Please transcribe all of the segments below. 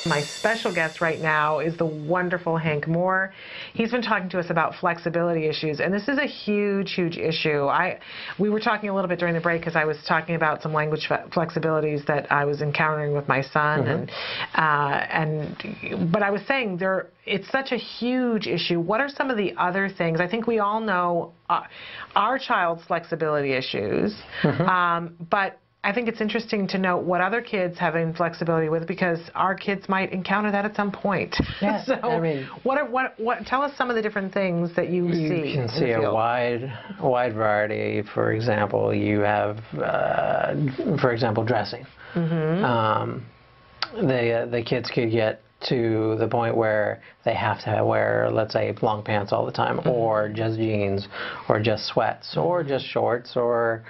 My special guest right now is the wonderful Hank Moore. He's been talking to us about flexibility issues, and this is a huge, huge issue. We were talking a little bit during the break because I was talking about some language flexibilities that I was encountering with my son, but I was saying it's such a huge issue. What are some of the other things? I think we all know our child's flexibility issues, but I think it's interesting to know what other kids have inflexibility with, because our kids might encounter that at some point. Yeah, So, I mean, tell us some of the different things that you see. You can see a wide variety. For example, you have, for example, dressing. The kids could get to the point where they have to wear, let's say, long pants all the time, or just jeans, or just sweats, or just shorts, or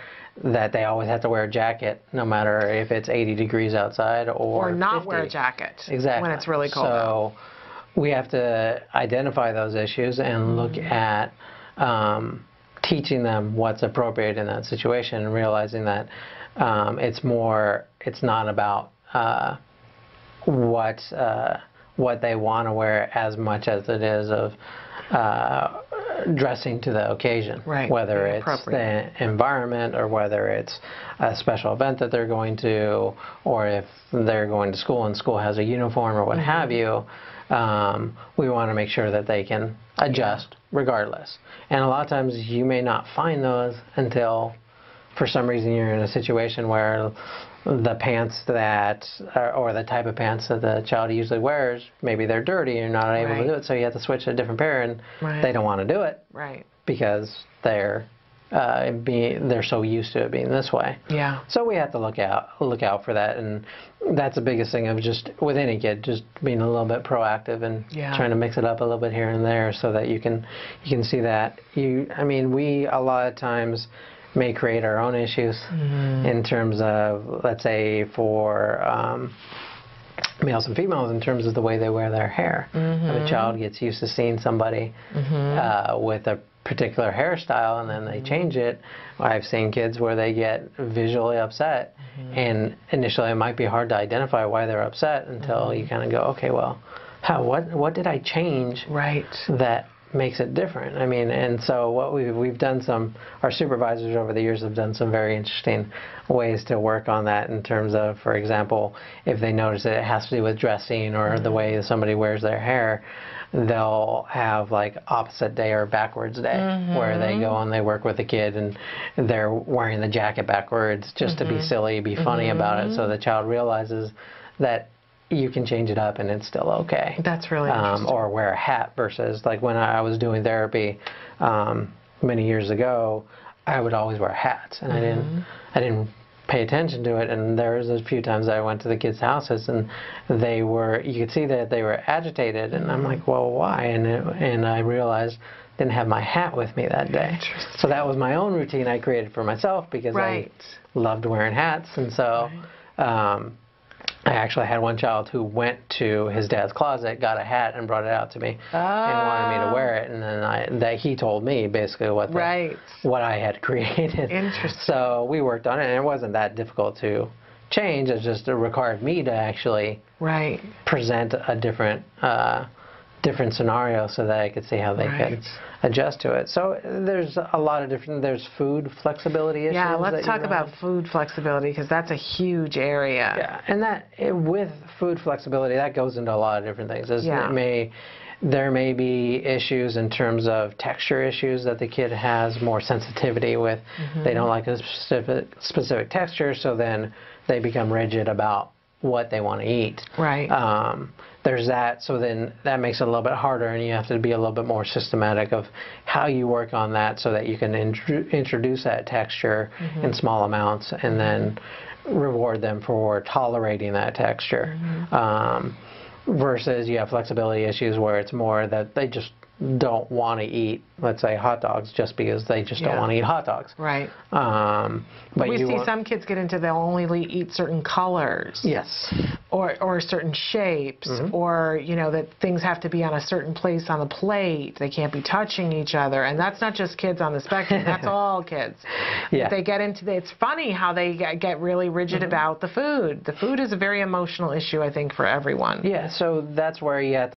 that they always have to wear a jacket no matter if it's 80 degrees outside or not 50. wear a jacket Exactly. when it's really cold. So we have to identify those issues and look at teaching them what's appropriate in that situation, and realizing that it's not about what they want to wear as much as it is of dressing to the occasion, whether it's the environment, or whether it's a special event that they're going to, or if they're going to school and school has a uniform or what have you. We want to make sure that they can adjust regardless. And a lot of times you may not find those until, for some reason, you're in a situation where the pants or the type of pants that the child usually wears, maybe they're dirty and you're not able to do it, so you have to switch to a different pair, and they don't want to do it because they're so used to it being this way. Yeah. So we have to look out for that, and that's the biggest thing of just with any kid, just being a little bit proactive and trying to mix it up a little bit here and there, so that you can see that we a lot of times may create our own issues in terms of, let's say, for males and females, in terms of the way they wear their hair. If a child gets used to seeing somebody with a particular hairstyle and then they change it, I've seen kids where they get visually upset, and initially it might be hard to identify why they're upset until you kind of go, okay, well, what did I change that makes it different? And so what we've done, our supervisors over the years have done some very interesting ways to work on that, in terms of, for example, if they notice that it has to do with dressing or the way somebody wears their hair, they'll have like opposite day or backwards day, where they go and they work with the kid and they're wearing the jacket backwards just to be silly, be funny about it, so the child realizes that you can change it up and it's still okay. That's really interesting. Or wear a hat, versus like when I was doing therapy many years ago, I would always wear hats, and I didn't pay attention to it, and there was a few times I went to the kids' houses and you could see that they were agitated, and I'm like, well, why? And I realized I didn't have my hat with me that day. So that was my own routine I created for myself, because I loved wearing hats, and so I actually had one child who went to his dad's closet, got a hat, and brought it out to me, and wanted me to wear it. And then he told me basically what I had created. Interesting. So we worked on it, and it wasn't that difficult to change. It just required me to actually present a different scenario, so that I could see how they could adjust to it. So there's a lot of there's food flexibility issues. Yeah, let's talk about food flexibility, because that's a huge area. Yeah, and with food flexibility, that goes into a lot of different things. There may be issues in terms of texture issues that the kid has more sensitivity with. They don't like a specific texture, so then they become rigid about what they want to eat. There's that, so then that makes it a little bit harder, and you have to be a little bit more systematic of how you work on that, so that you can introduce that texture in small amounts, and then reward them for tolerating that texture. Versus you have flexibility issues where it's more that they just don't want to eat, let's say, hot dogs just because they just don't want to eat hot dogs. Right. But we see some kids get into they'll only eat certain colors. Yes. Or certain shapes, or, you know, that things have to be on a certain place on the plate. They can't be touching each other. And that's not just kids on the spectrum. That's all kids. Yeah. They get into it's funny how they get really rigid about the food. The food is a very emotional issue, I think, for everyone. Yeah, so that's where you have